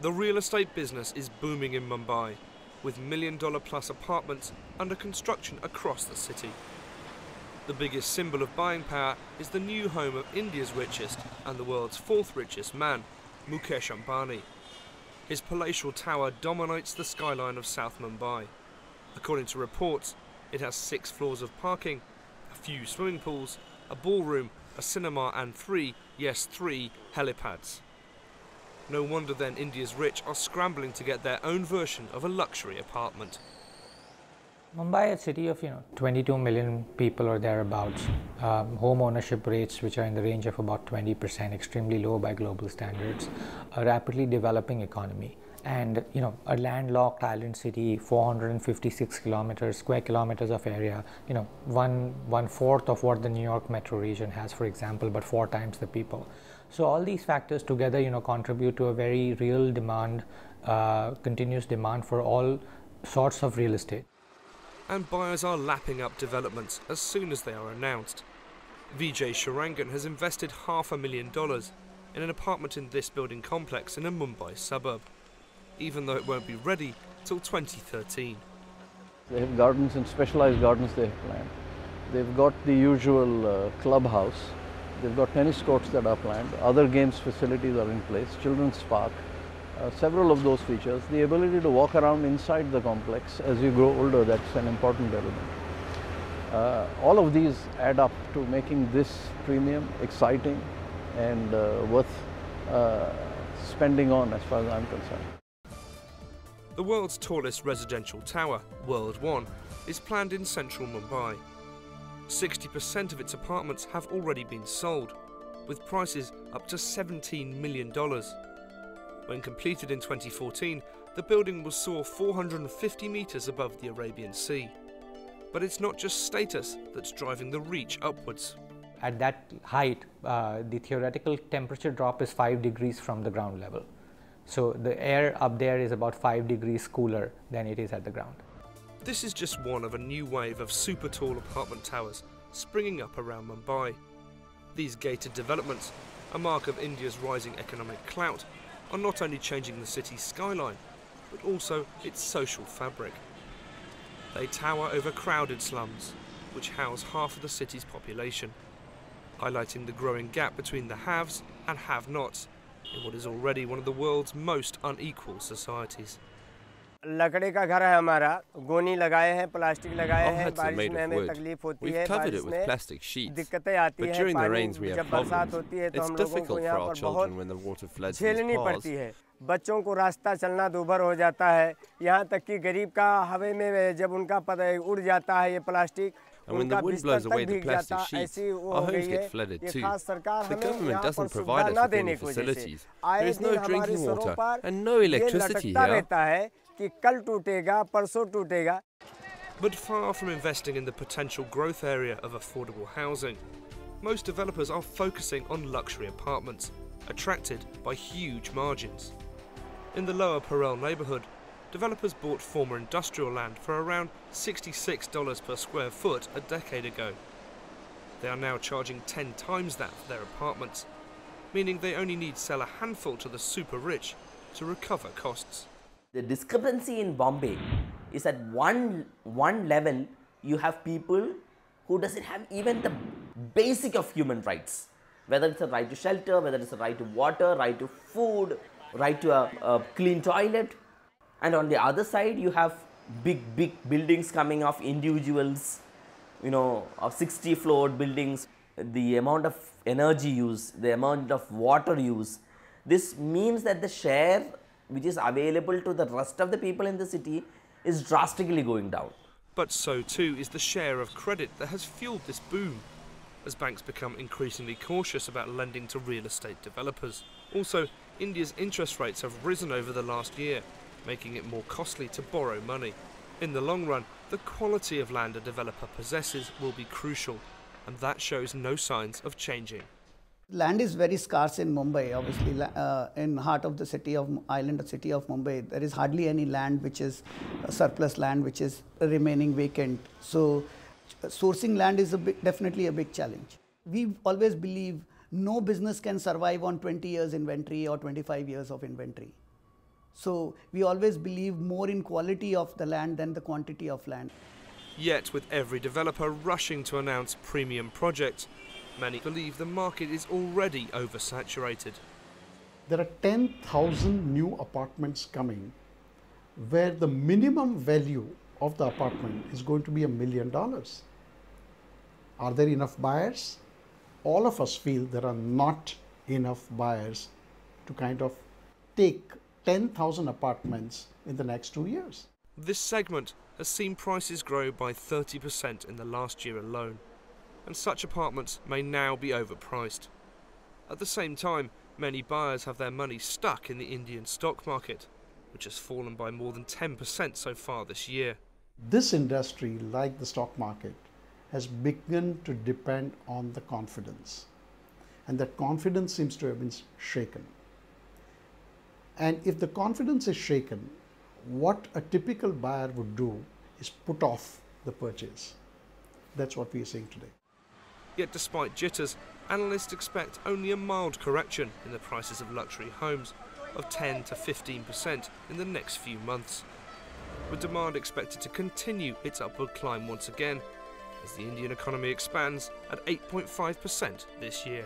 The real estate business is booming in Mumbai, with million-dollar-plus apartments under construction across the city. The biggest symbol of buying power is the new home of India's richest and the world's fourth richest man, Mukesh Ambani. His palatial tower dominates the skyline of South Mumbai. According to reports, it has 6 floors of parking, a few swimming pools, a ballroom, a cinema and 3 helipads. No wonder then India's rich are scrambling to get their own version of a luxury apartment. Mumbai, a city of 22 million people or thereabouts, home ownership rates which are in the range of about 20%, extremely low by global standards, a rapidly developing economy, and a landlocked island city, 456 square kilometers of area, one fourth of what the New York metro region has, for example, but 4 times the people. So all these factors together, contribute to a very real demand, continuous demand for all sorts of real estate. And buyers are lapping up developments as soon as they are announced. Vijay Sharangan has invested $500,000 in an apartment in this building complex in a Mumbai suburb, even though it won't be ready till 2013. They have gardens and specialized gardens they have planned. They've got the usual clubhouse. They've got tennis courts that are planned. Other games facilities are in place, children's park. Several of those features. The ability to walk around inside the complex as you grow older, that's an important element. All of these add up to making this premium, exciting and worth spending on as far as I'm concerned. The world's tallest residential tower, World 1, is planned in central Mumbai. 60% of its apartments have already been sold, with prices up to $17 million. When completed in 2014, the building will soar 450 metres above the Arabian Sea. But it's not just status that's driving the reach upwards. At that height, the theoretical temperature drop is 5 degrees from the ground level. So the air up there is about 5 degrees cooler than it is at the ground. This is just one of a new wave of super tall apartment towers springing up around Mumbai. These gated developments, a mark of India's rising economic clout, are not only changing the city's skyline, but also its social fabric. They tower over crowded slums, which house half of the city's population, highlighting the growing gap between the haves and have-nots in what is already one of the world's most unequal societies. लकड़े का घर है हमारा, गोनी लगाए हैं, plastic लगाए हैं, बारिश में हमें तकलीफ होती है, बारिश में दिक्कतें आती हैं, पानी जब बरसात होती है तो हम लोगों को यहाँ पर बहुत झेलनी पड़ती है, बच्चों को रास्ता चलना दूभर हो जाता है, यहाँ तक कि गरीब का हवा में जब उनका उड़ जाता है ये प्लास्टिक, उनका बिस्तर तक भीग जाता है, ऐसी वो हो गई है, ये खास सरकार हमें यहाँ पर सुविधा न देने की वजह से आए दिन हमारी सड़कों पर ये लटकता रहता है कि कल टूटेगा, परसों टूटेगा. But far from investing in the potential growth area of affordable housing, most developers are focusing on luxury apartments, attracted by huge margins. In the lower Parel neighbourhood, developers bought former industrial land for around $66 per square foot a decade ago. They are now charging 10 times that for their apartments, meaning they only need sell a handful to the super rich to recover costs. The discrepancy in Bombay is at one level you have people who doesn't have even the basic of human rights, whether it's a right to shelter, whether it's a right to water, right to food, right to a clean toilet. And on the other side you have big buildings coming of individuals, of 60-floored buildings, the amount of energy use, the amount of water use. This means that the share which is available to the rest of the people in the city is drastically going down. But so too is the share of credit that has fueled this boom, as banks become increasingly cautious about lending to real estate developers. Also, India's interest rates have risen over the last year, making it more costly to borrow money. In the long run, the quality of land a developer possesses will be crucial, and that shows no signs of changing. Land is very scarce in Mumbai, obviously. In heart of the city of island city of Mumbai, there is hardly any land which is surplus land which is remaining vacant. So sourcing land is definitely a big challenge. We always believe no business can survive on 20 years inventory or 25 years of inventory. So we always believe more in quality of the land than the quantity of land. Yet with every developer rushing to announce premium projects, many believe the market is already oversaturated. There are 10,000 new apartments coming where the minimum value of the apartment is going to be $1 million. Are there enough buyers? All of us feel there are not enough buyers to kind of take 10,000 apartments in the next 2 years. This segment has seen prices grow by 30% in the last year alone, and such apartments may now be overpriced. At the same time, many buyers have their money stuck in the Indian stock market, which has fallen by more than 10% so far this year. This industry, like the stock market, has begun to depend on the confidence, and that confidence seems to have been shaken. And if the confidence is shaken, what a typical buyer would do is put off the purchase. That's what we are seeing today. Yet despite jitters, analysts expect only a mild correction in the prices of luxury homes of 10 to 15% in the next few months, with demand expected to continue its upward climb once again as the Indian economy expands at 8.5% this year.